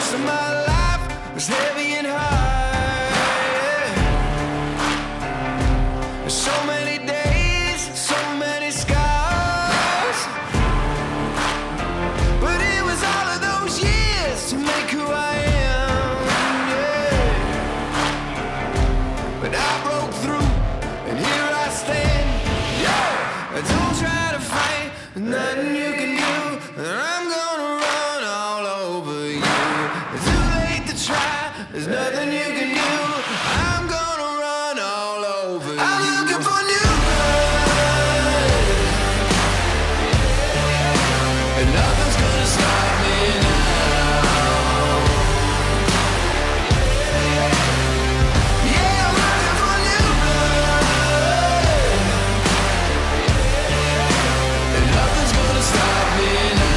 So my life was heavy and hard, yeah. So many days, so many scars, but it was all of those years to make who I am, yeah. But I broke through, and here I stand, yeah. Don't try to fight, nothing you can do. I'm gonna run all over you. It's too late to try, there's nothing you can do. I'm gonna run all over you. I'm looking for new blood, and nothing's gonna stop me now. Yeah, I'm looking for new blood, and nothing's gonna stop me now.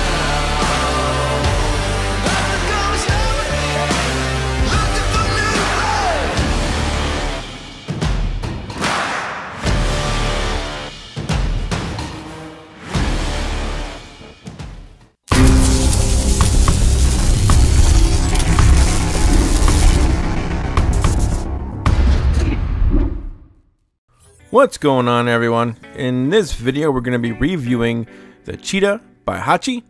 Nothing's gonna stop me. Looking for new blood. What's going on, everyone? In this video we're going to be reviewing the Cheetah by Haoqi.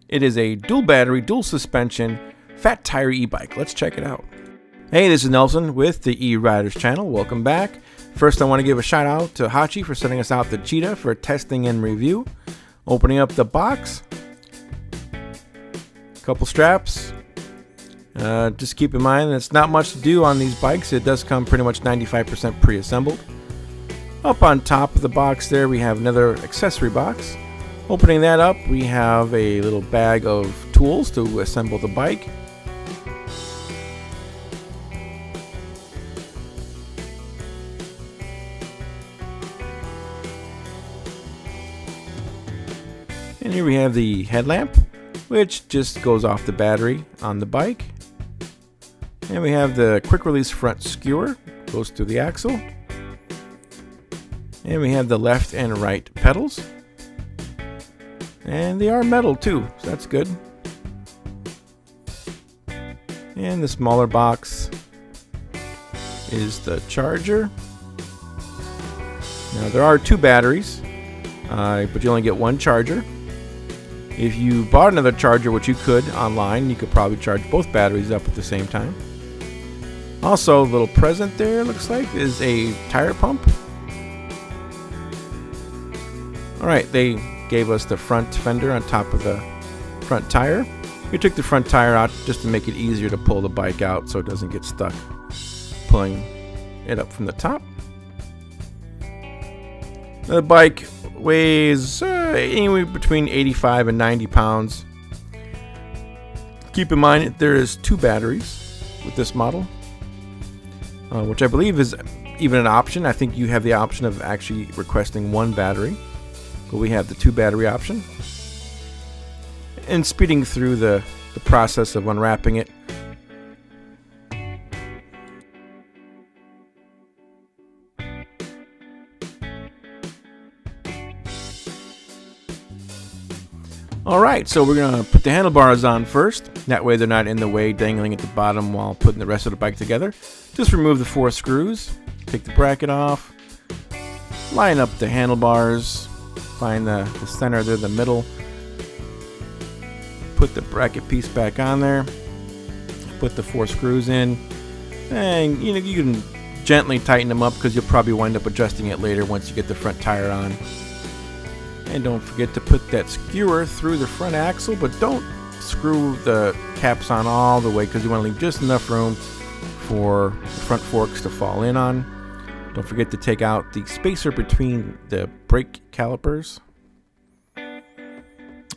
It is a dual battery, dual suspension, fat tire e-bike. Let's check it out. Hey, this is Nelson with the E-Ryders channel. Welcome back. First I want to give a shout out to Haoqi for sending us out the Cheetah for testing and review. Opening up the box, couple straps. Just keep in mind it's not much to do on these bikes. It does come pretty much 95% pre-assembled. Up on top of the box there we have another accessory box. Opening that up we have a little bag of tools to assemble the bike. And here we have the headlamp, which just goes off the battery on the bike. And we have the quick release front skewer, goes through the axle. And we have the left and right pedals. And they are metal too, so that's good. And the smaller box is the charger. Now there are two batteries, but you only get one charger. If you bought another charger, which you could online, you could probably charge both batteries up at the same time. Also, a little present there, looks like, is a tire pump. Alright, they gave us the front fender on top of the front tire. We took the front tire out just to make it easier to pull the bike out so it doesn't get stuck pulling it up from the top. The bike weighs anywhere between 85 and 90 pounds. Keep in mind there is two batteries with this model, which I believe is even an option. I think you have the option of actually requesting one battery. But we have the two battery option. And speeding through the process of unwrapping it. Alright, so we're going to put the handlebars on first. That way they're not in the way, dangling at the bottom while putting the rest of the bike together. Just remove the 4 screws. Take the bracket off. Line up the handlebars. Find the center there, the middle. Put the bracket piece back on there. Put the 4 screws in. And you can gently tighten them up because you'll probably wind up adjusting it later once you get the front tire on. And don't forget to put that skewer through the front axle, but don't screw the caps on all the way because you want to leave just enough room for the front forks to fall in on. Don't forget to take out the spacer between the brake calipers.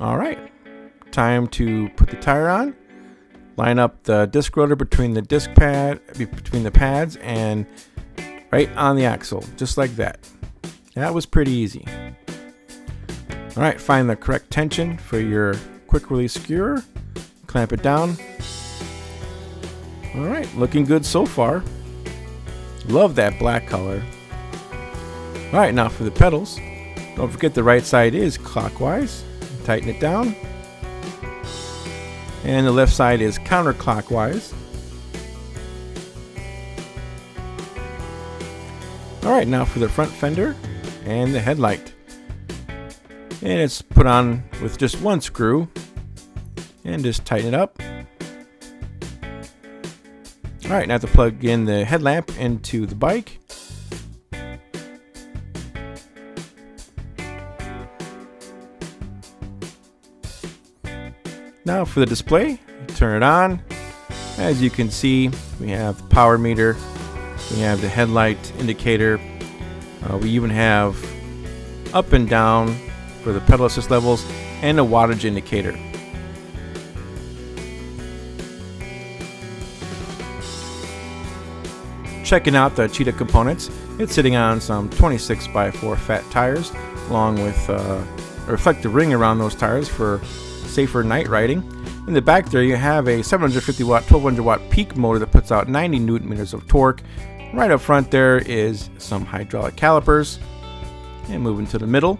Alright, time to put the tire on. Line up the disc rotor between the between the pads and right on the axle, just like that. That was pretty easy. Alright, find the correct tension for your quick release skewer. Clamp it down. Alright, looking good so far. Love that black color. Alright, now for the pedals. Don't forget the right side is clockwise. Tighten it down. and the left side is counterclockwise. Alright, now for the front fender and the headlight. And it's put on with just one screw, and just tighten it up. Alright, now to plug in the headlamp into the bike. Now for the display, turn it on. As you can see, we have the power meter, we have the headlight indicator, we even have up and down for the pedal assist levels, and a wattage indicator. Checking out the Cheetah components, it's sitting on some 26x4 fat tires, along with a reflective ring around those tires for safer night riding. In the back there you have a 750 watt 1200 watt peak motor that puts out 90 newton meters of torque. Right up front there is some hydraulic calipers. And moving to the middle,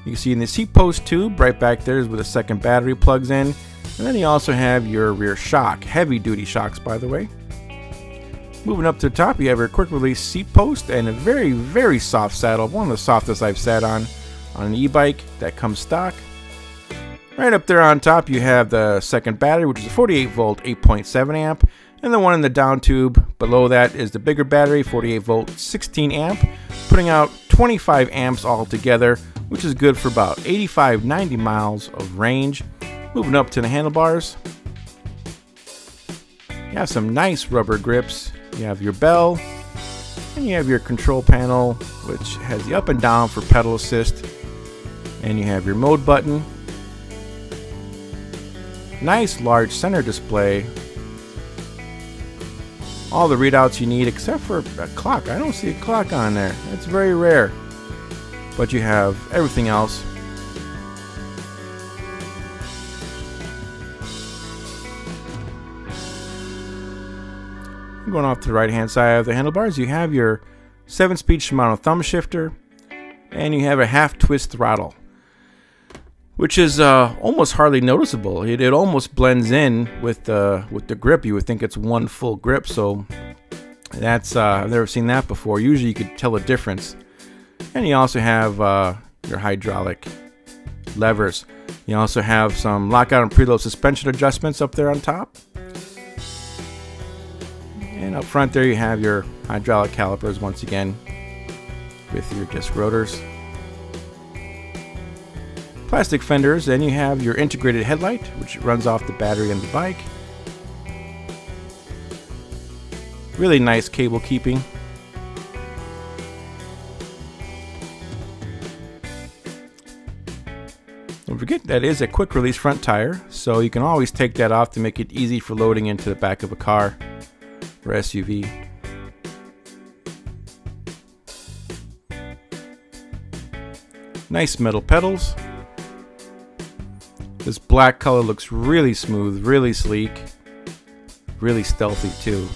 you can see in the seat post tube right back there is where the second battery plugs in. And then you also have your rear shock, heavy duty shocks by the way. Moving up to the top, you have your quick release seat post and a very, very soft saddle, one of the softest I've sat on an e-bike that comes stock. Right up there on top, you have the second battery, which is a 48 volt 8.7 amp, and the one in the down tube below that is the bigger battery, 48 volt 16 amp, putting out 25 amps altogether, which is good for about 85-90 miles of range. Moving up to the handlebars, you have some nice rubber grips. You have your bell, and you have your control panel, which has the up and down for pedal assist, and you have your mode button. Nice large center display. All the readouts you need except for a clock. I don't see a clock on there. It's very rare. But you have everything else. Going off to the right hand side of the handlebars, you have your 7-speed Shimano thumb shifter, and you have a half twist throttle, which is almost hardly noticeable. It almost blends in with the grip. You would think it's one full grip, so that's I've never seen that before. Usually you could tell a difference. And you also have your hydraulic levers. You also have some lockout and preload suspension adjustments up there on top. And up front there you have your hydraulic calipers once again with your disc rotors. Plastic fenders, and you have your integrated headlight, which runs off the battery on the bike. Really nice cable keeping. Don't forget that is a quick release front tire, so you can always take that off to make it easy for loading into the back of a car or SUV. Nice metal pedals. This black color looks really smooth, really sleek, really stealthy too.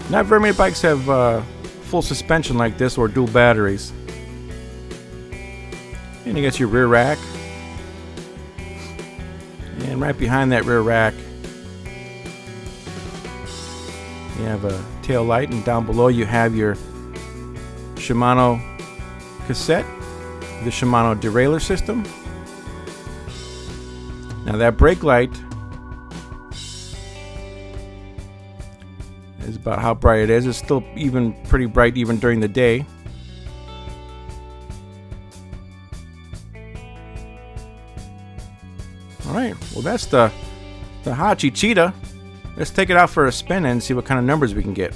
Not very many bikes have full suspension like this or dual batteries. And you got your rear rack. And right behind that rear rack, you have a tail light, and down below you have your Shimano cassette, the Shimano derailleur system. Now that brake light is about how bright it is. It's still even pretty bright even during the day. Alright, well that's the Haoqi Cheetah. Let's take it out for a spin and see what kind of numbers we can get.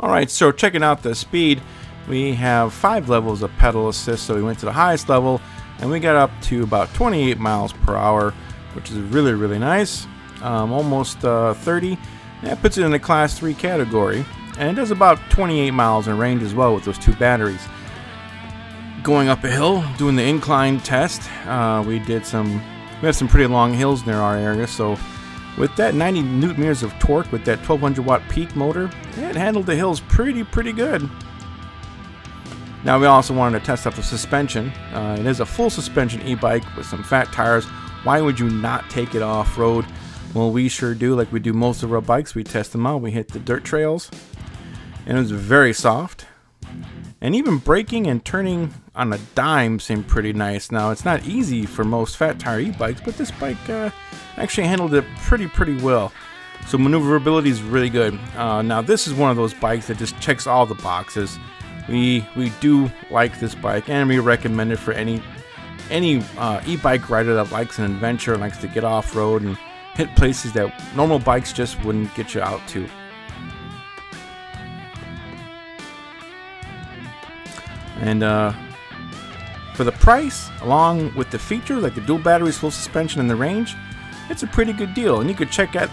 Alright, so checking out the speed, we have 5 levels of pedal assist, so we went to the highest level and we got up to about 28 miles per hour, which is really, really nice. Almost 30. That puts it in the class 3 category, and it does about 28 miles in range as well with those 2 batteries. Going up a hill, doing the incline test, we have some pretty long hills near our area, so with that 90 newton meters of torque with that 1200 watt peak motor, it handled the hills pretty good. Now we also wanted to test out the suspension. It is a full suspension e-bike with some fat tires. Why would you not take it off-road? Well, we sure do. Like we do most of our bikes, we test them out. We hit the dirt trails, and it was very soft. And even braking and turning on a dime seemed pretty nice. Now, it's not easy for most fat tire e-bikes, but this bike actually handled it pretty well. So maneuverability is really good. Now, this is one of those bikes that just checks all the boxes. We do like this bike, and we recommend it for any e-bike rider that likes an adventure and likes to get off-road and hit places that normal bikes just wouldn't get you out to. And for the price, along with the features like the dual batteries, full suspension, and the range, it's a pretty good deal. And you could check out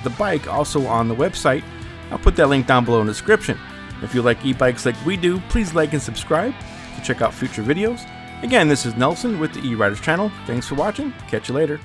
the bike also on the website. I'll put that link down below in the description. If you like e-bikes like we do, please like and subscribe to check out future videos. Again, this is Nelson with the E-Ryders channel. Thanks for watching. Catch you later.